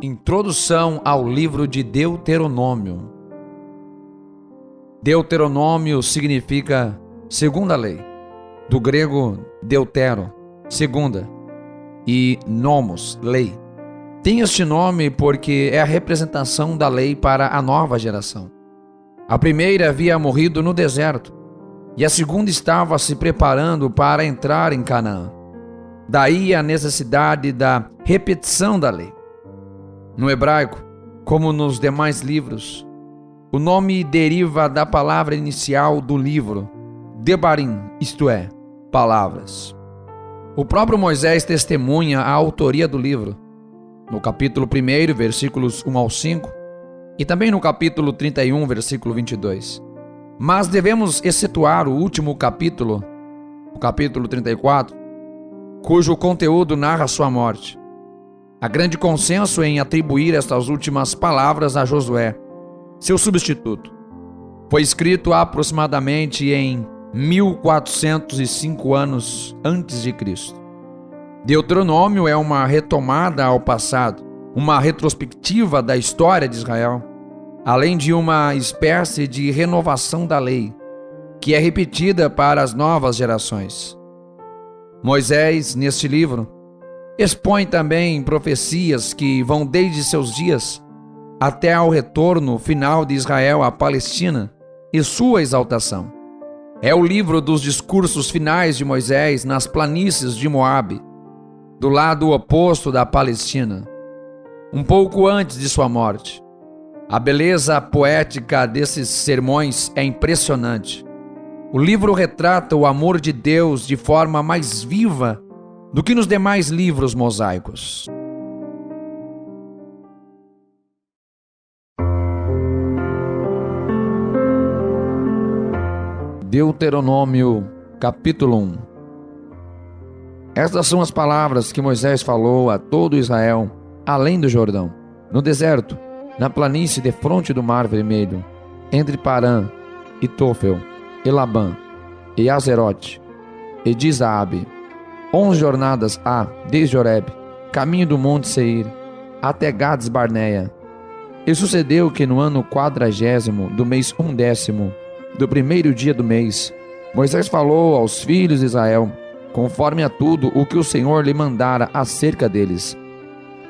Introdução ao livro de Deuteronômio. Deuteronômio significa segunda lei, do grego deutero, segunda, e nomos, lei. Tem este nome porque é a representação da lei para a nova geração. A primeira havia morrido no deserto, e a segunda estava se preparando para entrar em Canaã. Daí a necessidade da repetição da lei. No hebraico, como nos demais livros, o nome deriva da palavra inicial do livro, debarim, isto é, palavras. O próprio Moisés testemunha a autoria do livro, no capítulo 1, versículos 1 ao 5, e também no capítulo 31, versículo 22. Mas devemos excetuar o último capítulo, o capítulo 34, cujo conteúdo narra sua morte. Há grande consenso em atribuir estas últimas palavras a Josué, seu substituto. Foi escrito aproximadamente em 1405 anos antes de Cristo. Deuteronômio é uma retomada ao passado, uma retrospectiva da história de Israel, além de uma espécie de renovação da lei, que é repetida para as novas gerações. Moisés, neste livro, expõe também profecias que vão desde seus dias até ao retorno final de Israel à Palestina e sua exaltação. É o livro dos discursos finais de Moisés nas planícies de Moabe, do lado oposto da Palestina, um pouco antes de sua morte. A beleza poética desses sermões é impressionante. O livro retrata o amor de Deus de forma mais viva do que nos demais livros mosaicos. Deuteronômio, capítulo 1. Estas são as palavras que Moisés falou a todo Israel, além do Jordão, no deserto, na planície defronte do Mar Vermelho, entre Parã e Tofel, e Labã, e Azerote, e de Zaabe. 11 jornadas há, desde Horeb, caminho do monte Seir, até Gades Barneia. E sucedeu que no ano 40º do mês 1º, do primeiro dia do mês, Moisés falou aos filhos de Israel, conforme a tudo o que o Senhor lhe mandara acerca deles.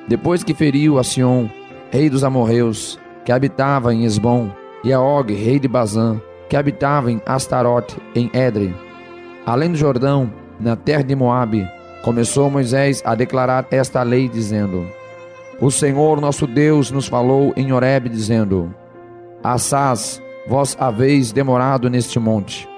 Depois que feriu a Sion, rei dos amorreus, que habitava em Esbom, e a Og, rei de Bazã, que habitava em Astarote, em Edrei, além do Jordão, na terra de Moabe, começou Moisés a declarar esta lei, dizendo: O Senhor nosso Deus nos falou em Horeb, dizendo: Assás, vós haveis demorado neste monte.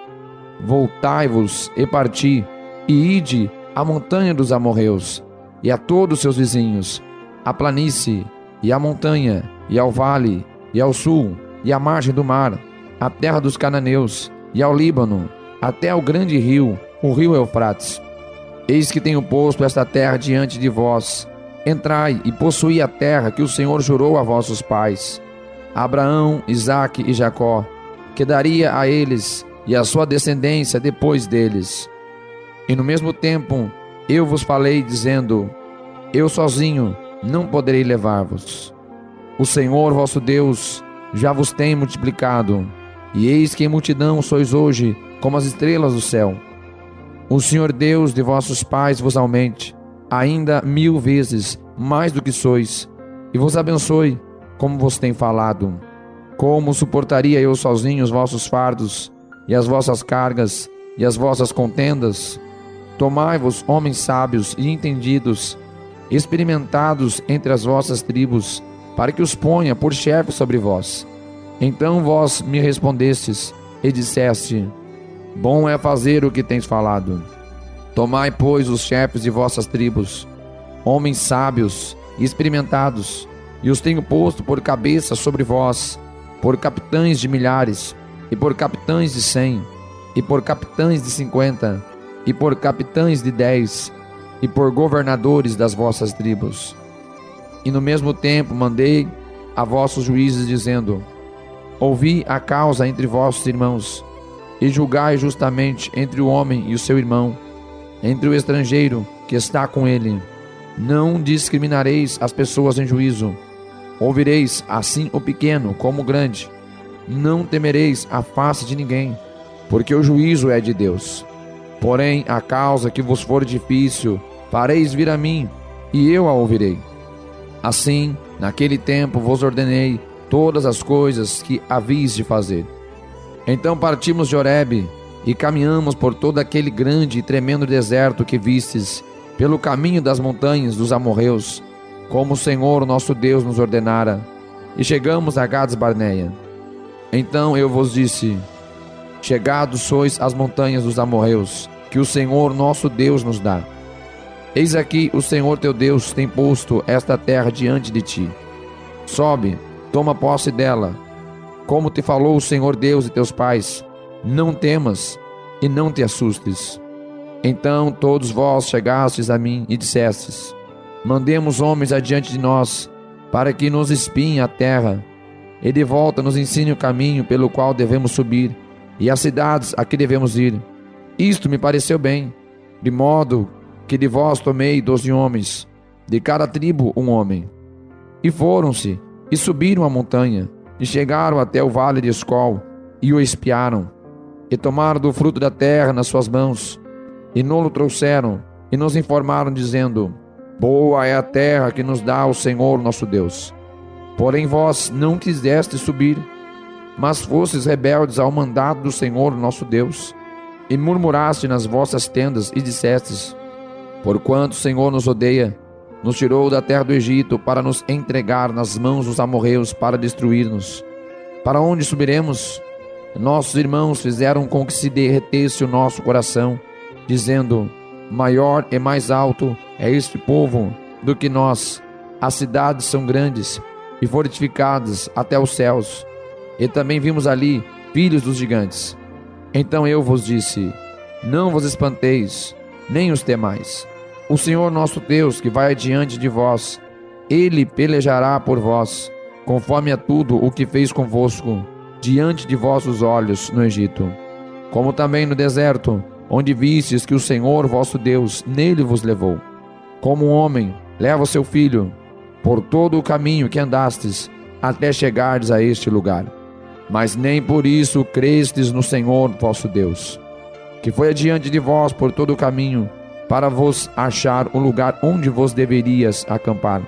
Voltai-vos e parti, e ide à montanha dos amorreus, e a todos seus vizinhos, à planície, e à montanha, e ao vale, e ao sul, e à margem do mar, à terra dos cananeus, e ao Líbano, até ao grande rio, o rio Eufrates. Eis que tenho posto esta terra diante de vós. Entrai e possuí a terra que o Senhor jurou a vossos pais, Abraão, Isaque e Jacó, que daria a eles e a sua descendência depois deles. E no mesmo tempo eu vos falei, dizendo: Eu sozinho não poderei levar-vos. O Senhor vosso Deus já vos tem multiplicado, e eis que em multidão sois hoje como as estrelas do céu. O Senhor Deus de vossos pais vos aumente, ainda 1000 vezes mais do que sois, e vos abençoe, como vos tem falado. Como suportaria eu sozinho os vossos fardos, e as vossas cargas, e as vossas contendas? Tomai-vos homens sábios e entendidos, experimentados entre as vossas tribos, para que os ponha por chefes sobre vós. Então vós me respondestes, e disseste: Bom é fazer o que tens falado. Tomai, pois, os chefes de vossas tribos, homens sábios e experimentados, e os tenho posto por cabeça sobre vós, por capitães de milhares, e por capitães de 100, e por capitães de 50, e por capitães de 10, e por governadores das vossas tribos. E no mesmo tempo mandei a vossos juízes, dizendo: Ouvi a causa entre vossos irmãos, e julgai justamente entre o homem e o seu irmão, entre o estrangeiro que está com ele. Não discriminareis as pessoas em juízo. Ouvireis assim o pequeno como o grande. Não temereis a face de ninguém, porque o juízo é de Deus. Porém, a causa que vos for difícil, fareis vir a mim, e eu a ouvirei. Assim, naquele tempo vos ordenei todas as coisas que havíeis de fazer. Então partimos de Horebe e caminhamos por todo aquele grande e tremendo deserto que vistes, pelo caminho das montanhas dos amorreus, como o Senhor nosso Deus nos ordenara, e chegamos a Gades Barneia. Então eu vos disse: chegados sois às montanhas dos amorreus, que o Senhor nosso Deus nos dá. Eis aqui o Senhor teu Deus tem posto esta terra diante de ti. Sobe, toma posse dela, como te falou o Senhor Deus de teus pais. Não temas e não te assustes. Então todos vós chegastes a mim e dissestes: mandemos homens adiante de nós, para que nos espiem a terra, e de volta nos ensine o caminho pelo qual devemos subir, e as cidades a que devemos ir. Isto me pareceu bem, de modo que de vós tomei 12 homens, de cada tribo um homem. E foram-se, e subiram a montanha, e chegaram até o vale de Escol, e o espiaram, e tomaram do fruto da terra nas suas mãos, e nolo trouxeram, e nos informaram, dizendo: boa é a terra que nos dá o Senhor nosso Deus. Porém vós não quisestes subir, mas fostes rebeldes ao mandado do Senhor nosso Deus, e murmuraste nas vossas tendas, e dissestes: porquanto o Senhor nos odeia, nos tirou da terra do Egito para nos entregar nas mãos dos amorreus para destruir-nos. Para onde subiremos? Nossos irmãos fizeram com que se derretesse o nosso coração, dizendo: maior e mais alto é este povo do que nós. As cidades são grandes e fortificadas até os céus, e também vimos ali filhos dos gigantes. Então eu vos disse: não vos espanteis, nem os temais. O Senhor nosso Deus, que vai adiante de vós, Ele pelejará por vós, conforme a tudo o que fez convosco, diante de vossos olhos no Egito. Como também no deserto, onde vistes que o Senhor vosso Deus nele vos levou. Como um homem leva o seu filho, por todo o caminho que andastes, até chegardes a este lugar. Mas nem por isso crestes no Senhor vosso Deus, que foi adiante de vós por todo o caminho, para vos achar o lugar onde vos deverias acampar.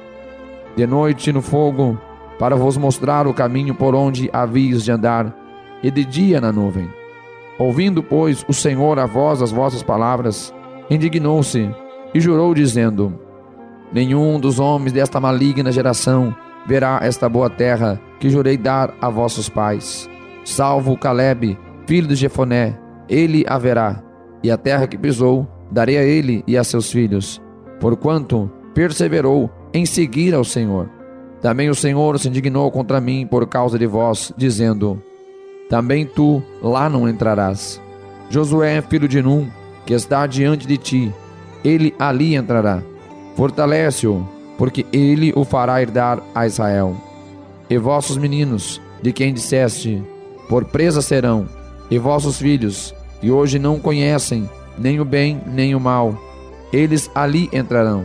De noite no fogo, para vos mostrar o caminho por onde havíeis de andar, e de dia na nuvem. Ouvindo, pois, o Senhor a voz as vossas palavras, indignou-se e jurou, dizendo: nenhum dos homens desta maligna geração verá esta boa terra que jurei dar a vossos pais, salvo Calebe, filho de Jefoné, ele a verá, e a terra que pisou darei a ele e a seus filhos, porquanto perseverou em seguir ao Senhor. Também o Senhor se indignou contra mim por causa de vós, dizendo: também tu lá não entrarás. Josué, filho de Num, que está diante de ti, ele ali entrará. Fortalece-o, porque ele o fará herdar a Israel. E vossos meninos, de quem disseste: por presa serão, e vossos filhos, que hoje não conhecem nem o bem nem o mal, eles ali entrarão,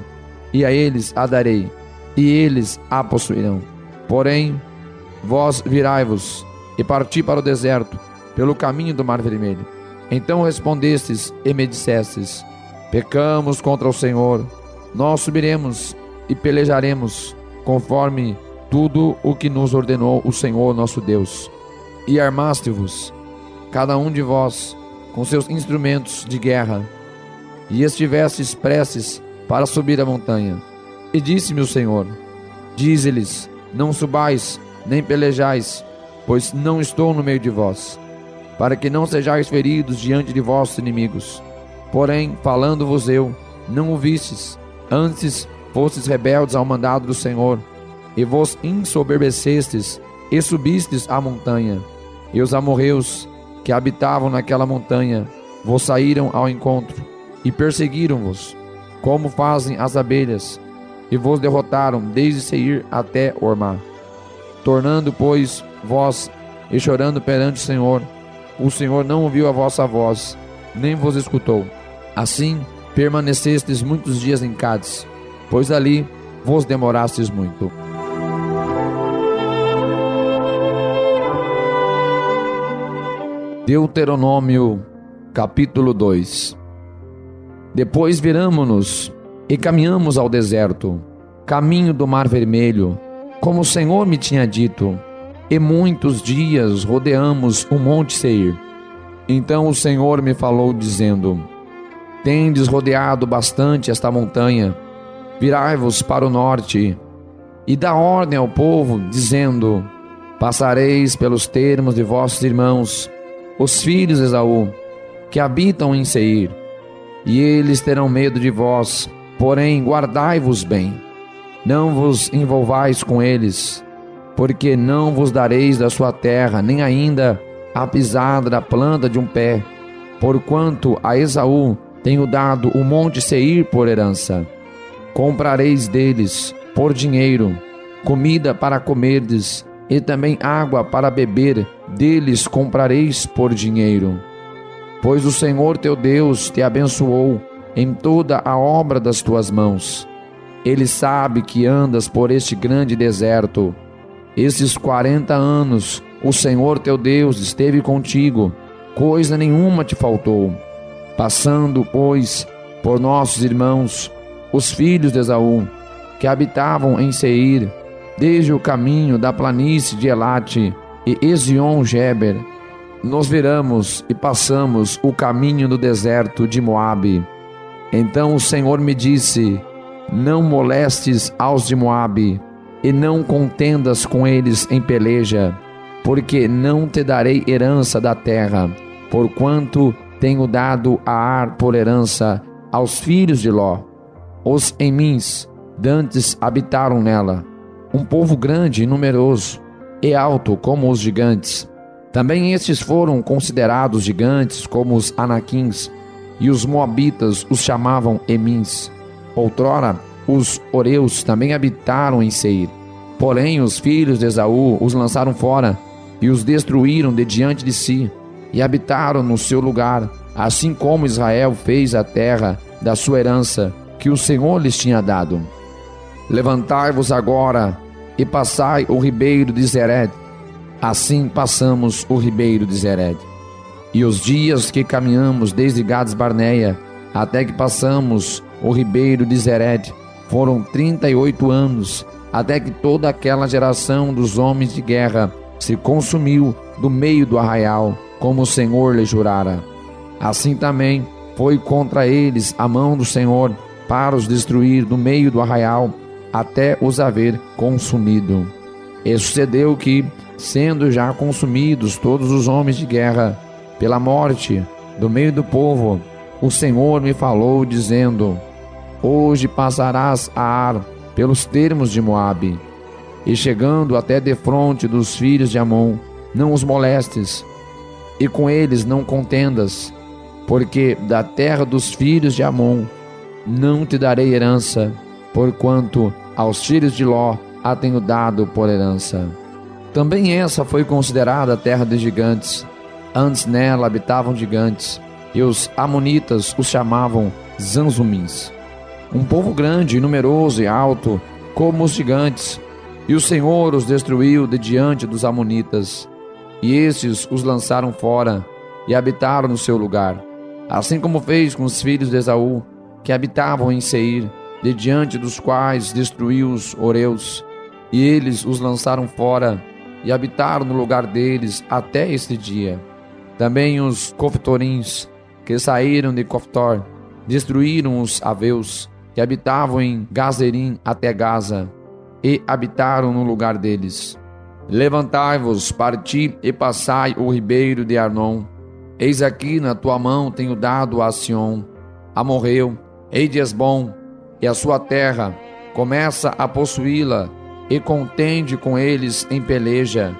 e a eles a darei, e eles a possuirão. Porém, vós virai-vos e parti para o deserto, pelo caminho do Mar Vermelho. Então respondestes e me dissestes: pecamos contra o Senhor, nós subiremos e pelejaremos, conforme tudo o que nos ordenou o Senhor nosso Deus. E armaste-vos, cada um de vós, com seus instrumentos de guerra, e estivestes prestes para subir a montanha. E disse-me o Senhor: dize-lhes: não subais, nem pelejais, pois não estou no meio de vós, para que não sejais feridos diante de vossos inimigos. Porém, falando-vos eu, não ouvistes, antes fostes rebeldes ao mandado do Senhor, e vos ensoberbecestes, e subistes à montanha. E os amorreus, que habitavam naquela montanha, vos saíram ao encontro, e perseguiram-vos, como fazem as abelhas, e vos derrotaram desde Seir até Ormá. Tornando, pois, vós, e chorando perante o Senhor não ouviu a vossa voz, nem vos escutou. Assim, permanecestes muitos dias em Cádiz. pois ali vos demorastes muito. Deuteronômio, capítulo 2. Depois viramo-nos e caminhamos ao deserto, caminho do Mar Vermelho, como o Senhor me tinha dito, e muitos dias rodeamos o monte Seir. Então o Senhor me falou, dizendo: tendes rodeado bastante esta montanha, virai-vos para o norte, e dá ordem ao povo, dizendo: passareis pelos termos de vossos irmãos, os filhos de Esaú, que habitam em Seir, e eles terão medo de vós, porém guardai-vos bem, não vos envolvais com eles, porque não vos dareis da sua terra, nem ainda a pisada da planta de um pé, porquanto a Esaú tenho dado o monte Seir por herança. Comprareis deles, por dinheiro, comida para comerdes, e também água para beber, deles comprareis por dinheiro. Pois o Senhor teu Deus te abençoou em toda a obra das tuas mãos. Ele sabe que andas por este grande deserto. Esses 40 anos o Senhor teu Deus esteve contigo, coisa nenhuma te faltou. Passando, pois, por nossos irmãos, os filhos de Esaú, que habitavam em Seir, desde o caminho da planície de Elate e Ezion-Geber, nos viramos e passamos o caminho do deserto de Moabe. Então o Senhor me disse: não molestes aos de Moabe, e não contendas com eles em peleja, porque não te darei herança da terra, porquanto tenho dado a Ar por herança aos filhos de Ló. Os Emins dantes habitaram nela, um povo grande e numeroso, e alto como os gigantes. Também estes foram considerados gigantes como os Anaquins, e os moabitas os chamavam Emins. Outrora, os Oreus também habitaram em Seir. Porém, os filhos de Esaú os lançaram fora, e os destruíram de diante de si, e habitaram no seu lugar, assim como Israel fez a terra da sua herança, que o Senhor lhes tinha dado. Levantai-vos agora, e passai o ribeiro de Zered. Assim passamos o ribeiro de Zered. E os dias que caminhamos desde Gades Barneia, até que passamos o ribeiro de Zered, foram 38 anos, até que toda aquela geração dos homens de guerra se consumiu do meio do arraial, como o Senhor lhe jurara. Assim também foi contra eles a mão do Senhor, para os destruir do meio do arraial, até os haver consumido. E sucedeu que, sendo já consumidos todos os homens de guerra, pela morte do meio do povo, o Senhor me falou, dizendo: hoje passarás a Ar pelos termos de Moabe, e chegando até defronte dos filhos de Amon, não os molestes, e com eles não contendas, porque da terra dos filhos de Amon não te darei herança, porquanto aos filhos de Ló a tenho dado por herança. Também essa foi considerada a terra dos gigantes. Antes nela habitavam gigantes, e os amonitas os chamavam Zanzumins. Um povo grande, numeroso e alto, como os gigantes. E o Senhor os destruiu de diante dos amonitas. E estes os lançaram fora, e habitaram no seu lugar. Assim como fez com os filhos de Esaú, que habitavam em Seir, de diante dos quais destruiu os Oreus. E eles os lançaram fora, e habitaram no lugar deles até este dia. Também os Coftorins, que saíram de Coftor, destruíram os Aveus, que habitavam em Gazerim até Gaza, e habitaram no lugar deles. Levantai-vos, parti e passai o ribeiro de Arnon. Eis aqui na tua mão tenho dado a Sion, Amorreu, e de Esbom, e a sua terra, começa a possuí-la, e contende com eles em peleja.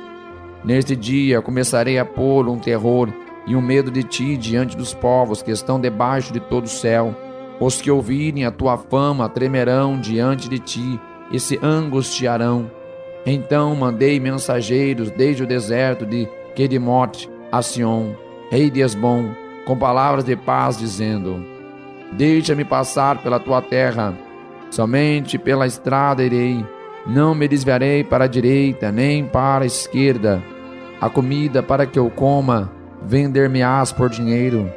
Neste dia começarei a pôr um terror e um medo de ti diante dos povos que estão debaixo de todo o céu. Os que ouvirem a tua fama tremerão diante de ti e se angustiarão. Então mandei mensageiros desde o deserto de Quedimote a Sion, rei de Esbom, com palavras de paz, dizendo: deixa-me passar pela tua terra, Somente pela estrada irei, não me desviarei para a direita, nem para a esquerda. A comida para que eu coma, vender-me-ás por dinheiro,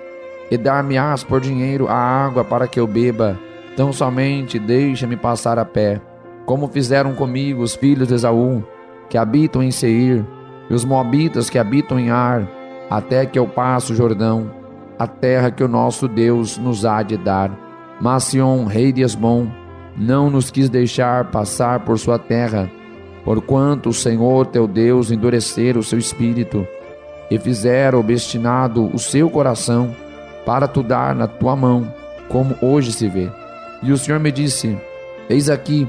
e dar-me-ás por dinheiro a água para que eu beba. Tão somente deixa-me passar a pé, como fizeram comigo os filhos de Esaú, que habitam em Seir, e os moabitas que habitam em Ar, até que eu passe o Jordão, a terra que o nosso Deus nos há de dar. Mas Sion, rei de Hesbom, não nos quis deixar passar por sua terra, porquanto o Senhor teu Deus endurecera o seu espírito, e fizera obstinado o seu coração, para tu dar na tua mão, como hoje se vê. E o Senhor me disse: eis aqui,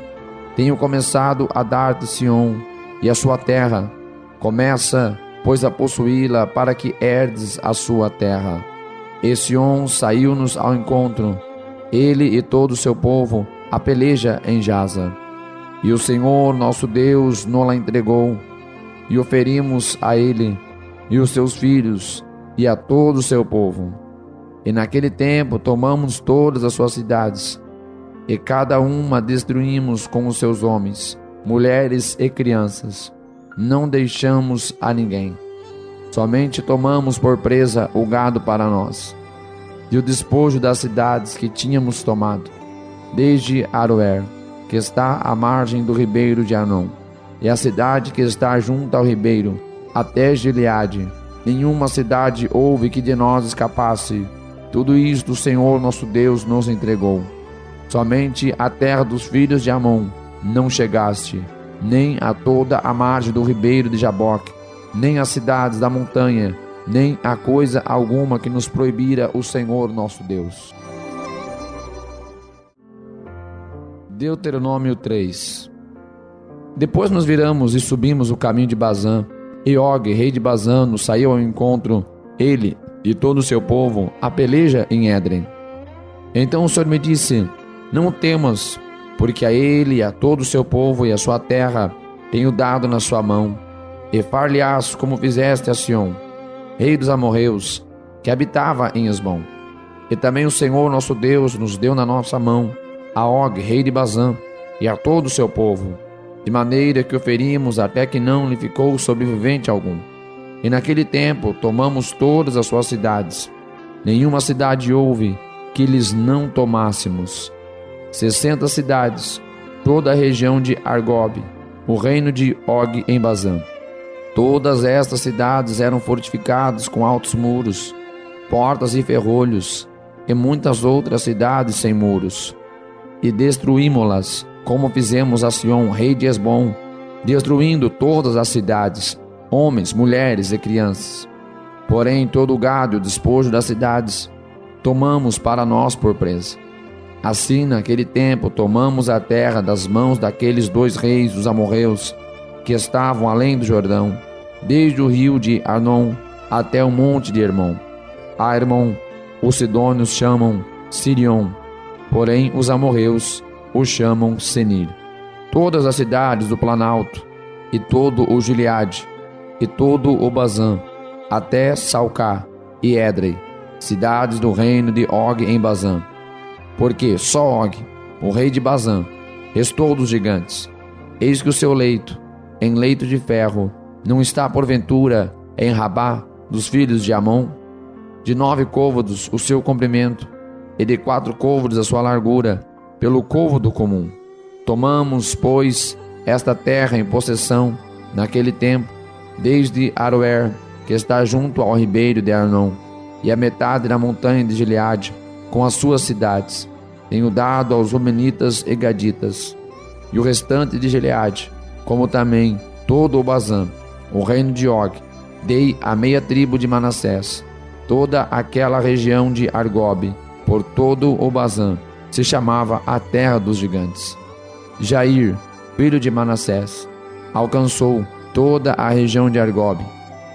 tenho começado a dar-te Sion e a sua terra. Começa, pois, a possuí-la, para que herdes a sua terra. E Sion saiu-nos ao encontro, ele e todo o seu povo, a peleja em Jaza. E o Senhor nosso Deus nos-la entregou, e oferimos a ele, e os seus filhos, e a todo o seu povo. E naquele tempo tomamos todas as suas cidades, e cada uma destruímos com os seus homens, mulheres e crianças. Não deixamos a ninguém. Somente tomamos por presa o gado para nós, e o despojo das cidades que tínhamos tomado, desde Aroer, que está à margem do ribeiro de Arnon, e a cidade que está junto ao ribeiro, até Gileade. Nenhuma cidade houve que de nós escapasse. Tudo isto o Senhor nosso Deus nos entregou. Somente a terra dos filhos de Amon não chegaste, nem a toda a margem do ribeiro de Jaboque, nem as cidades da montanha, nem a coisa alguma que nos proibira o Senhor nosso Deus. Deuteronômio 3. Depois nos viramos e subimos o caminho de Bazã, e Og, rei de Bazã, nos saiu ao encontro, ele e todo o seu povo, a peleja em Édren. Então o Senhor me disse: não temas, porque a ele e a todo o seu povo e a sua terra tenho dado na sua mão, e far-lhe-ás como fizeste a Sion, rei dos amorreus, que habitava em Hesbom. E também o Senhor nosso Deus nos deu na nossa mão a Og, rei de Bazã, e a todo o seu povo, de maneira que o ferimos até que não lhe ficou sobrevivente algum. E naquele tempo tomamos todas as suas cidades. Nenhuma cidade houve que lhes não tomássemos. 60 cidades, toda a região de Argob, o reino de Og em Bazã. Todas estas cidades eram fortificadas com altos muros, portas e ferrolhos, e muitas outras cidades sem muros. E destruímos-las, como fizemos a Sion, rei de Hesbom, destruindo todas as cidades, homens, mulheres e crianças. Porém, todo o gado e o despojo das cidades tomamos para nós por presa. Assim, naquele tempo, tomamos a terra das mãos daqueles 2 reis dos amorreus, que estavam além do Jordão, desde o rio de Arnon até o monte de Hermon. A Hermon, os sidônios chamam Sirion, porém os amorreus o chamam Senir. Todas as cidades do Planalto, e todo o Gileade, e todo o Bazã, até Salcá e Edrei, cidades do reino de Og em Bazã. Porque só Og, o rei de Bazã, restou dos gigantes. Eis que o seu leito, em leito de ferro, não está porventura em Rabá dos filhos de Amon? De 9 côvados o seu comprimento, e de 4 côvados a sua largura, pelo côvado comum. Tomamos, pois, esta terra em possessão, naquele tempo, desde Aroer, que está junto ao ribeiro de Arnon, e a metade da montanha de Gileade, com as suas cidades, tenho dado aos Rumenitas e Gaditas, e o restante de Gileade, como também todo o Bazã, o reino de Og, dei a meia tribo de Manassés, toda aquela região de Argob, por todo o Bazã, se chamava a terra dos gigantes. Jair, filho de Manassés, alcançou toda a região de Argob,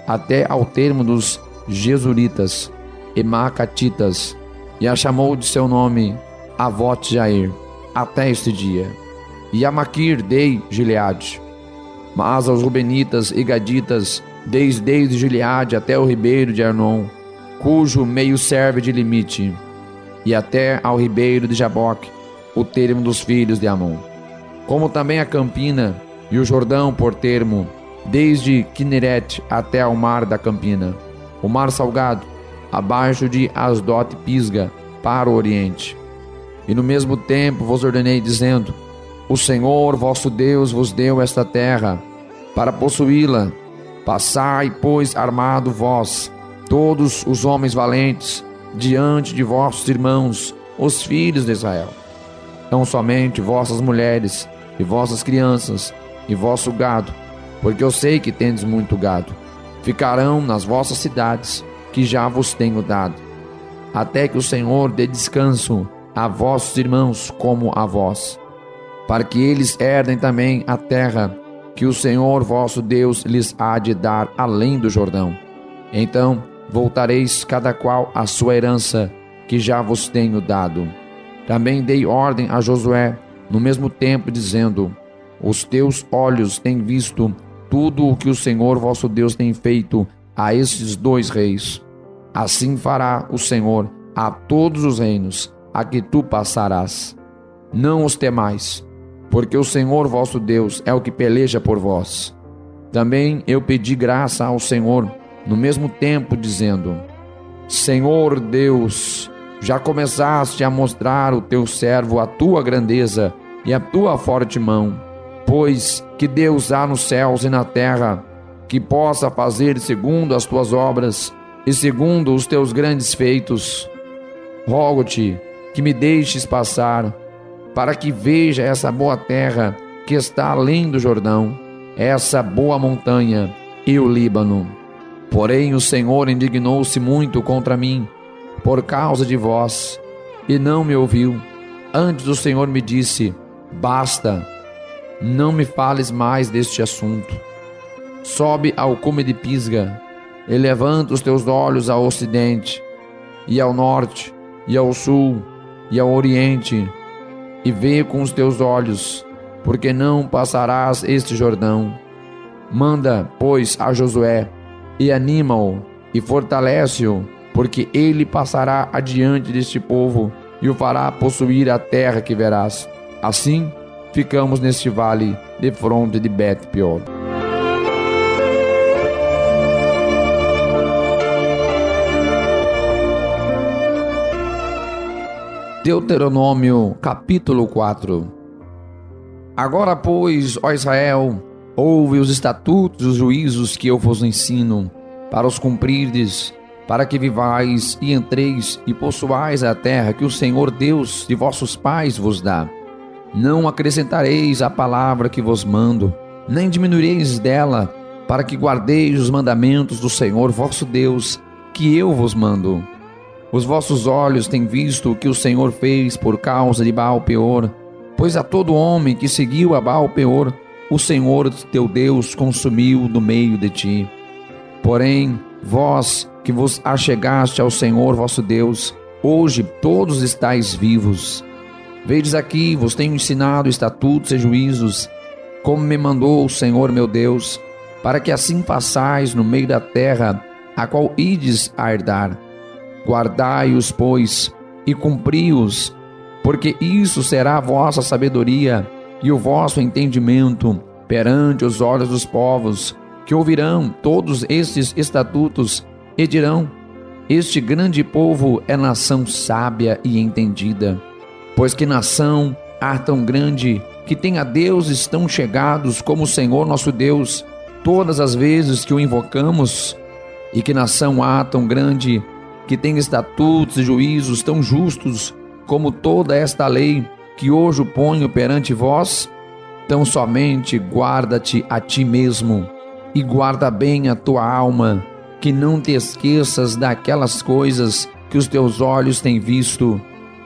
até ao termo dos Jesuritas e Macatitas, e a chamou de seu nome Avote Jair, até este dia. E a Maquir dei Gileade, mas aos Rubenitas e Gaditas desde Gileade até o ribeiro de Arnon, cujo meio serve de limite, e até ao ribeiro de Jaboque, o termo dos filhos de Amon, como também a Campina e o Jordão por termo, desde Quinerete até ao mar da Campina, o mar salgado, abaixo de Asdote Pisga, para o oriente. E no mesmo tempo vos ordenei, dizendo: o Senhor vosso Deus vos deu esta terra, para possuí-la. Passai, pois, armado vós, todos os homens valentes, diante de vossos irmãos, os filhos de Israel. Não somente vossas mulheres, e vossas crianças, e vosso gado, porque eu sei que tendes muito gado, ficarão nas vossas cidades, que já vos tenho dado, até que o Senhor dê descanso a vossos irmãos como a vós, para que eles herdem também a terra que o Senhor vosso Deus lhes há de dar além do Jordão. Então voltareis cada qual à sua herança, que já vos tenho dado. Também dei ordem a Josué no mesmo tempo, dizendo: os teus olhos têm visto tudo o que o Senhor vosso Deus tem feito a estes 2 reis. Assim fará o Senhor a todos os reinos a que tu passarás. Não os temais, porque o Senhor vosso Deus é o que peleja por vós. Também eu pedi graça ao Senhor no mesmo tempo, dizendo: Senhor Deus, já começaste a mostrar o teu servo a tua grandeza e a tua forte mão. Pois que Deus há nos céus e na terra, que possa fazer segundo as tuas obras e segundo os teus grandes feitos. Rogo-te que me deixes passar, para que veja essa boa terra que está além do Jordão, essa boa montanha e o Líbano. Porém o Senhor indignou-se muito contra mim, por causa de vós, e não me ouviu. Antes o Senhor me disse: basta, não me fales mais deste assunto. Sobe ao cume de Pisga, e levanta os teus olhos ao ocidente, e ao norte, e ao sul, e ao oriente, e vê com os teus olhos, porque não passarás este Jordão. Manda, pois, a Josué, e anima-o, e fortalece-o, porque ele passará adiante deste povo, e o fará possuir a terra que verás. Assim, ficamos neste vale, defronte de Bet-peor. Deuteronômio capítulo 4. Agora, pois, ó Israel, ouve os estatutos e os juízos que eu vos ensino, para os cumprirdes, para que vivais e entreis e possuais a terra que o Senhor Deus de vossos pais vos dá. Não acrescentareis a palavra que vos mando, nem diminuireis dela, para que guardeis os mandamentos do Senhor vosso Deus, que eu vos mando. Os vossos olhos têm visto o que o Senhor fez por causa de Baal-peor, pois a todo homem que seguiu a Baal-peor, o Senhor teu Deus consumiu no meio de ti. Porém, vós que vos achegaste ao Senhor vosso Deus, hoje todos estáis vivos. Vedes aqui, vos tenho ensinado estatutos e juízos, como me mandou o Senhor meu Deus, para que assim façais no meio da terra, a qual ides a herdar. Guardai-os, pois, e cumpri-os, porque isso será a vossa sabedoria e o vosso entendimento perante os olhos dos povos, que ouvirão todos estes estatutos e dirão: este grande povo é nação sábia e entendida. Pois que nação há tão grande, que tem a deuses tão chegados como o Senhor nosso Deus, todas as vezes que o invocamos? E que nação há tão grande, que tem estatutos e juízos tão justos como toda esta lei que hoje ponho perante vós? Tão somente guarda-te a ti mesmo e guarda bem a tua alma, que não te esqueças daquelas coisas que os teus olhos têm visto,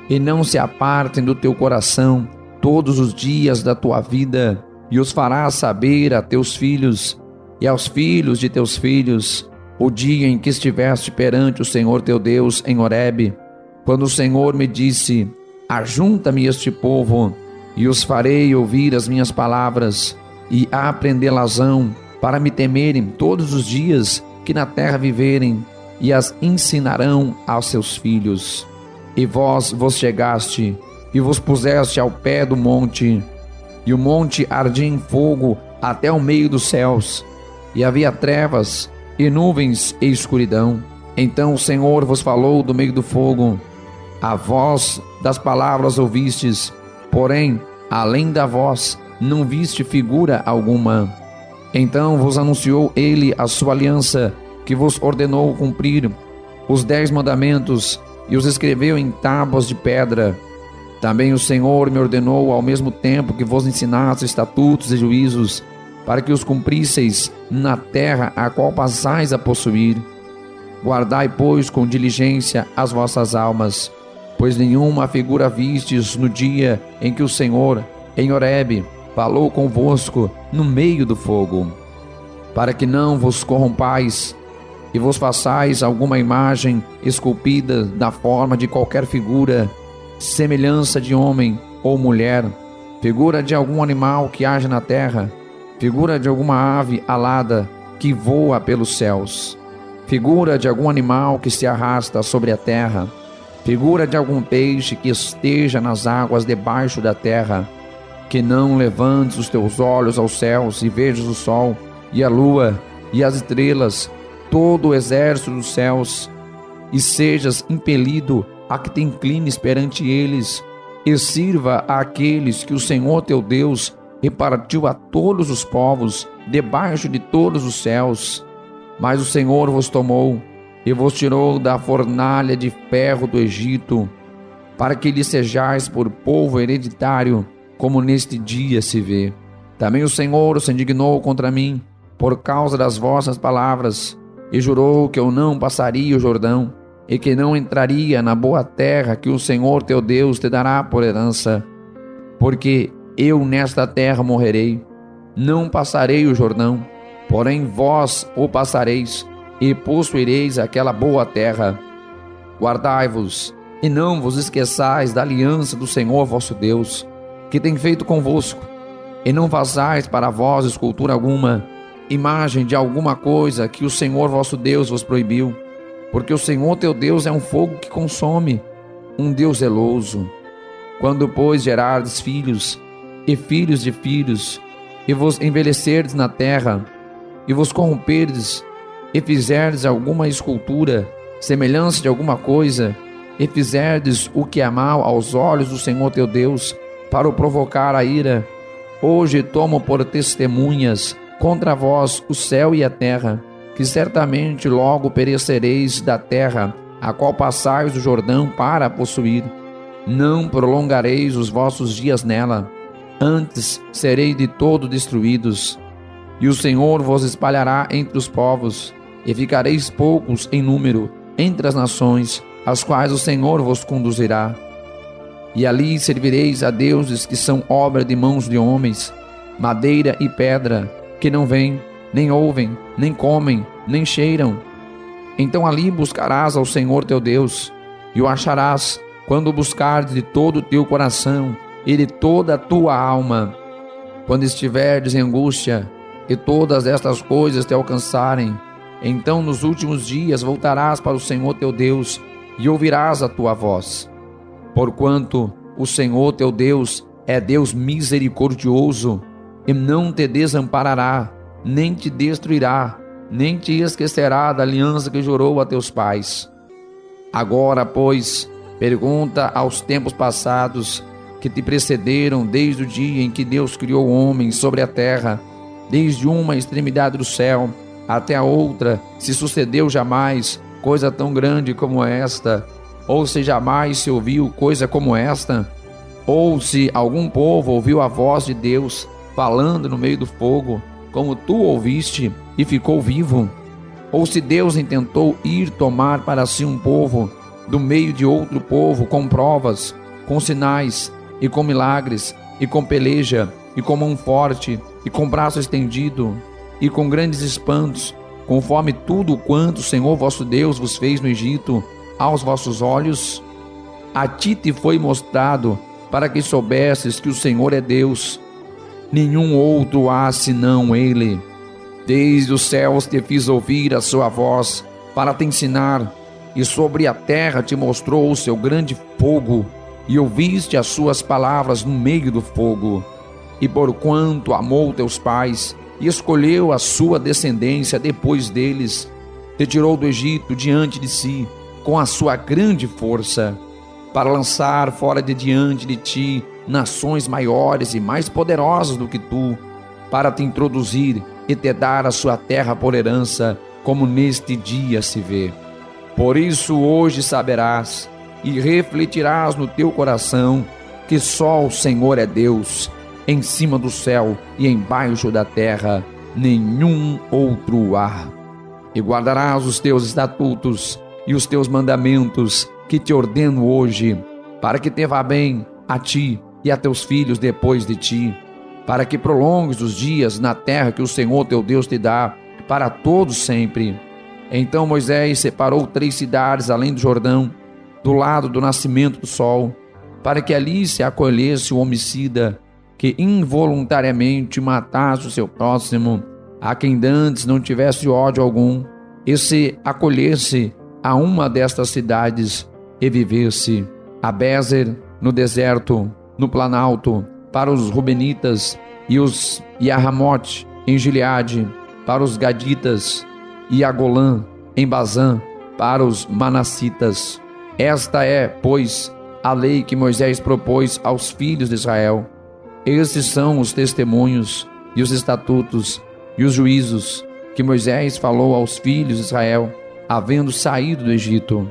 e não se apartem do teu coração todos os dias da tua vida, e os farás saber a teus filhos e aos filhos de teus filhos, o dia em que estiveste perante o Senhor teu Deus em Horebe, quando o Senhor me disse: ajunta-me este povo, e os farei ouvir as minhas palavras, e aprendê-las-ão, para me temerem todos os dias que na terra viverem, e as ensinarão aos seus filhos. E vós vos chegaste, e vos puseste ao pé do monte, e o monte ardia em fogo até o meio dos céus, e havia trevas, e nuvens e escuridão. Então o Senhor vos falou do meio do fogo, a voz das palavras ouvistes, porém, além da voz, não viste figura alguma. Então vos anunciou ele a sua aliança, que vos ordenou cumprir os 10 mandamentos, e os escreveu em tábuas de pedra. Também o Senhor me ordenou ao mesmo tempo que vos ensinasse estatutos e juízos, para que os cumprisseis na terra a qual passais a possuir. Guardai, pois, com diligência as vossas almas, pois nenhuma figura vistes no dia em que o Senhor, em Horebe, falou convosco no meio do fogo, para que não vos corrompais e vos façais alguma imagem esculpida da forma de qualquer figura, semelhança de homem ou mulher, figura de algum animal que age na terra, figura de alguma ave alada que voa pelos céus, figura de algum animal que se arrasta sobre a terra, figura de algum peixe que esteja nas águas debaixo da terra. Que não levantes os teus olhos aos céus e vejas o sol e a lua e as estrelas, todo o exército dos céus, e sejas impelido a que te inclines perante eles, e sirva àqueles que o Senhor teu Deus repartiu a todos os povos debaixo de todos os céus. Mas o Senhor vos tomou e vos tirou da fornalha de ferro do Egito, para que lhe sejais por povo hereditário, como neste dia se vê. Também o Senhor se indignou contra mim por causa das vossas palavras, e jurou que eu não passaria o Jordão, e que não entraria na boa terra que o Senhor teu Deus te dará por herança. Porque eu nesta terra morrerei, não passarei o Jordão, porém vós o passareis, e possuireis aquela boa terra. Guardai-vos, e não vos esqueçais da aliança do Senhor vosso Deus, que tem feito convosco, e não façais para vós escultura alguma, imagem de alguma coisa que o Senhor vosso Deus vos proibiu, porque o Senhor teu Deus é um fogo que consome, um Deus zeloso. Quando, pois, gerardes filhos, e filhos de filhos, e vos envelhecerdes na terra, e vos corromperdes, e fizerdes alguma escultura, semelhança de alguma coisa, e fizerdes o que é mal aos olhos do Senhor teu Deus, para o provocar a ira, hoje tomo por testemunhas contra vós o céu e a terra, que certamente logo perecereis da terra, a qual passais o Jordão para possuir. Não prolongareis os vossos dias nela, antes sereis de todo destruídos. E o Senhor vos espalhará entre os povos, e ficareis poucos em número entre as nações, as quais o Senhor vos conduzirá. E ali servireis a deuses que são obra de mãos de homens, madeira e pedra, que não veem, nem ouvem, nem comem, nem cheiram. Então ali buscarás ao Senhor teu Deus, e o acharás, quando o buscardes de todo o teu coração e de toda a tua alma. Quando estiverdes em angústia, e todas estas coisas te alcançarem, então nos últimos dias voltarás para o Senhor teu Deus, e ouvirás a tua voz. Porquanto o Senhor teu Deus é Deus misericordioso, e não te desamparará, nem te destruirá, nem te esquecerá da aliança que jurou a teus pais. Agora, pois, pergunta aos tempos passados, que te precederam desde o dia em que Deus criou o homem sobre a terra, desde uma extremidade do céu até a outra, se sucedeu jamais coisa tão grande como esta, ou se jamais se ouviu coisa como esta, ou se algum povo ouviu a voz de Deus falando no meio do fogo, como tu ouviste e ficou vivo, ou se Deus intentou ir tomar para si um povo do meio de outro povo com provas, com sinais e com milagres e com peleja e com mão forte e com braço estendido e com grandes espantos, conforme tudo quanto o Senhor vosso Deus vos fez no Egito aos vossos olhos. A ti te foi mostrado, para que soubesses que o Senhor é Deus, nenhum outro há senão Ele. Desde os céus te fiz ouvir a sua voz, para te ensinar, e sobre a terra te mostrou o seu grande fogo, e ouviste as suas palavras no meio do fogo. E porquanto amou teus pais, e escolheu a sua descendência depois deles, te tirou do Egito diante de si, com a sua grande força, para lançar fora de diante de ti nações maiores e mais poderosas do que tu, para te introduzir e te dar a sua terra por herança, como neste dia se vê. Por isso hoje saberás e refletirás no teu coração que só o Senhor é Deus, em cima do céu e embaixo da terra, nenhum outro há. E guardarás os teus estatutos e os teus mandamentos que te ordeno hoje, para que te vá bem a ti e a teus filhos depois de ti, para que prolongues os dias na terra que o Senhor teu Deus te dá, para todos sempre. Então Moisés separou 3 cidades além do Jordão, do lado do nascimento do sol, para que ali se acolhesse o homicida que involuntariamente matasse o seu próximo, a quem dantes não tivesse ódio algum, e se acolhesse a uma destas cidades e vivesse. A Bézer, no deserto, no planalto, para os Rubenitas, e a Ramote, em Gileade, para os Gaditas, e a Golã, em Bazã, para os Manassitas. Esta é, pois, a lei que Moisés propôs aos filhos de Israel. Estes são os testemunhos e os estatutos e os juízos que Moisés falou aos filhos de Israel, havendo saído do Egito.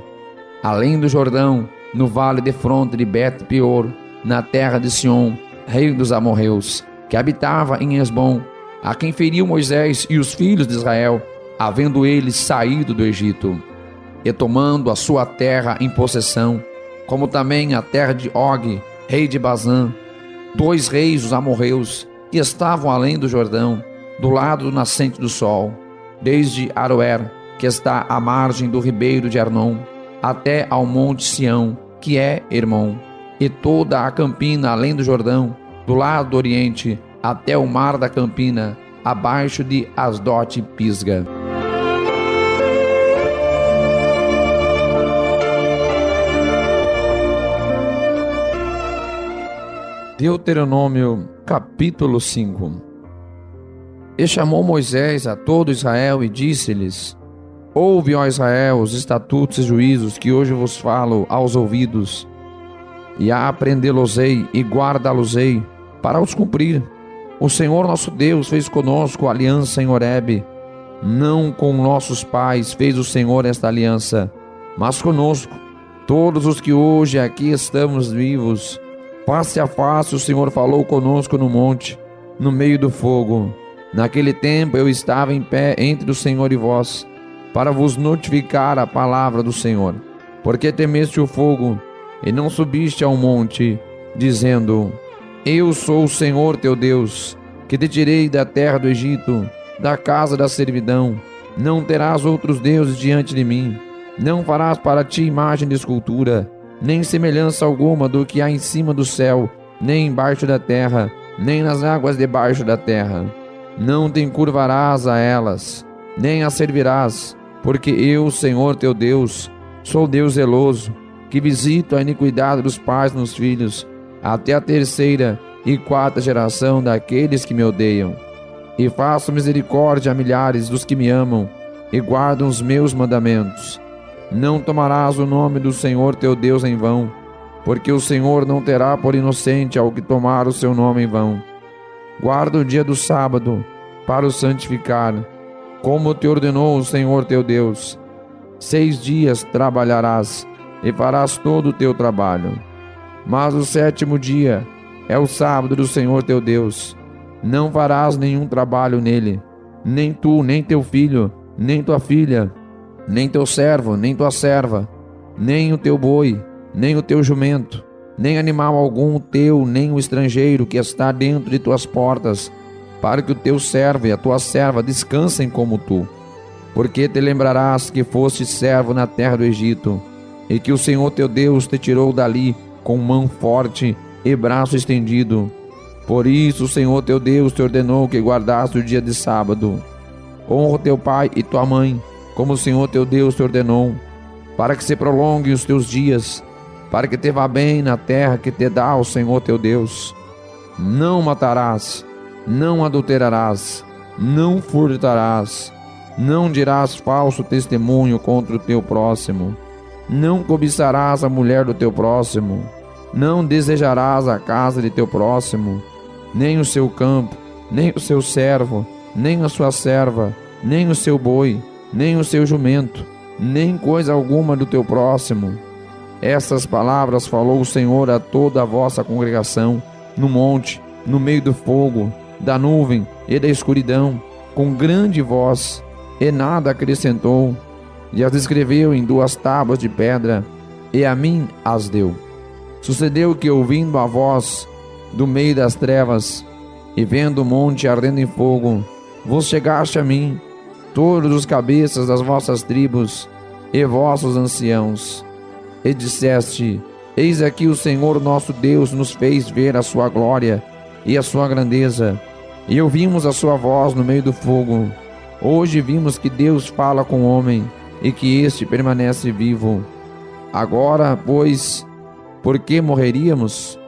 Além do Jordão, no vale de fronte de Bet-peor, na terra de Sion, rei dos amorreus, que habitava em Esbom, a quem feriu Moisés e os filhos de Israel, havendo eles saído do Egito, e tomando a sua terra em possessão, como também a terra de Og, rei de Bazã, 2 reis dos amorreus, que estavam além do Jordão, do lado do nascente do sol, desde Aroer, que está à margem do ribeiro de Arnon, até ao monte Sião, que é Hermon, e toda a campina além do Jordão, do lado do oriente, até o mar da campina, abaixo de Asdote e Pisga. Deuteronômio capítulo 5. E chamou Moisés a todo Israel e disse-lhes: Ouve, ó Israel, os estatutos e juízos que hoje vos falo aos ouvidos, e a aprendê-los-ei e guardá-los-ei para os cumprir. O Senhor nosso Deus fez conosco aliança em Horebe. Não com nossos pais fez o Senhor esta aliança, mas conosco, todos os que hoje aqui estamos vivos. Face a face o Senhor falou conosco no monte, no meio do fogo. Naquele tempo eu estava em pé entre o Senhor e vós, para vos notificar a palavra do Senhor. Porque temeste o fogo, e não subiste ao monte, dizendo: Eu sou o Senhor teu Deus, que te tirei da terra do Egito, da casa da servidão. Não terás outros deuses diante de mim. Não farás para ti imagem de escultura, nem semelhança alguma do que há em cima do céu, nem embaixo da terra, nem nas águas debaixo da terra. Não te encurvarás a elas, nem as servirás, porque eu, Senhor teu Deus, sou Deus zeloso, que visito a iniquidade dos pais nos filhos, até a 3ª e 4ª geração daqueles que me odeiam. E faço misericórdia a milhares dos que me amam e guardam os meus mandamentos. Não tomarás o nome do Senhor teu Deus em vão, porque o Senhor não terá por inocente ao que tomar o seu nome em vão. Guarda o dia do sábado para o santificar, como te ordenou o Senhor teu Deus. 6 dias trabalharás e farás todo o teu trabalho. Mas o 7º dia é o sábado do Senhor teu Deus. Não farás nenhum trabalho nele, nem tu, nem teu filho, nem tua filha, nem teu servo, nem tua serva, nem o teu boi, nem o teu jumento, nem animal algum teu, nem o estrangeiro que está dentro de tuas portas, para que o teu servo e a tua serva descansem como tu. Porque te lembrarás que foste servo na terra do Egito, e que o Senhor teu Deus te tirou dali com mão forte e braço estendido. Por isso o Senhor teu Deus te ordenou que guardasse o dia de sábado. Honra teu pai e tua mãe, como o Senhor teu Deus te ordenou, para que se prolonguem os teus dias, para que te vá bem na terra que te dá o Senhor teu Deus. Não matarás, não adulterarás, não furtarás, não dirás falso testemunho contra o teu próximo, não cobiçarás a mulher do teu próximo, não desejarás a casa de teu próximo, nem o seu campo, nem o seu servo, nem a sua serva, nem o seu boi, nem o seu jumento, nem coisa alguma do teu próximo. Estas palavras falou o Senhor a toda a vossa congregação, no monte, no meio do fogo, da nuvem e da escuridão, com grande voz, e nada acrescentou, e as escreveu em 2 tábuas de pedra, e a mim as deu. Sucedeu que, ouvindo a voz do meio das trevas, e vendo o monte ardendo em fogo, vos chegaste a mim, todos os cabeças das vossas tribos, e vossos anciãos, e disseste: eis aqui o Senhor nosso Deus nos fez ver a sua glória e a sua grandeza, e ouvimos a sua voz no meio do fogo. Hoje vimos que Deus fala com o homem, e que este permanece vivo. Agora, pois, por que morreríamos?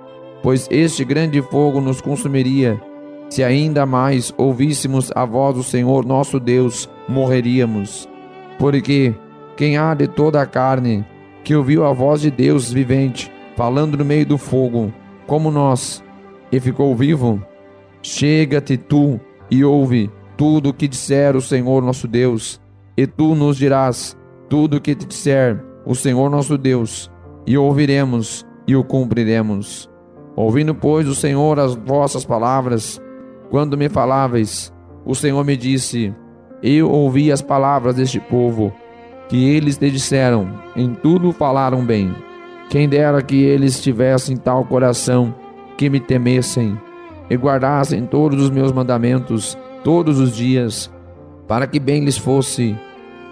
Pois este grande fogo nos consumiria. Se ainda mais ouvíssemos a voz do Senhor nosso Deus, morreríamos. Porque quem há de toda a carne, que ouviu a voz de Deus vivente, falando no meio do fogo, como nós, e ficou vivo? Chega-te tu e ouve tudo o que disser o Senhor nosso Deus, e tu nos dirás tudo o que te disser o Senhor nosso Deus, e ouviremos e o cumpriremos. Ouvindo, pois, o Senhor as vossas palavras, quando me faláveis, o Senhor me disse: eu ouvi as palavras deste povo, que eles te disseram, em tudo falaram bem. Quem dera que eles tivessem tal coração, que me temessem, e guardassem todos os meus mandamentos, todos os dias, para que bem lhes fosse,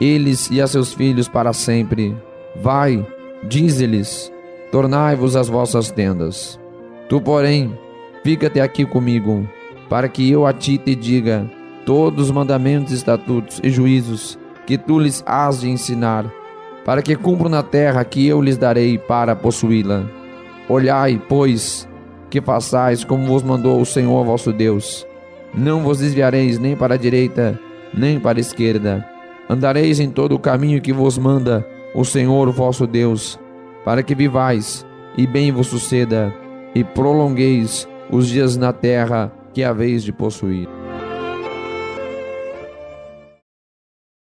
eles e a seus filhos para sempre. Vai, dize-lhes, tornai-vos as vossas tendas. Tu, porém, fica-te aqui comigo, para que eu a ti te diga todos os mandamentos, estatutos e juízos que tu lhes hás de ensinar, para que cumpram na terra que eu lhes darei para possuí-la. Olhai, pois, que façais como vos mandou o Senhor vosso Deus. Não vos desviareis nem para a direita, nem para a esquerda. Andareis em todo o caminho que vos manda o Senhor vosso Deus, para que vivais e bem vos suceda, e prolongueis os dias na terra que haveis de possuir.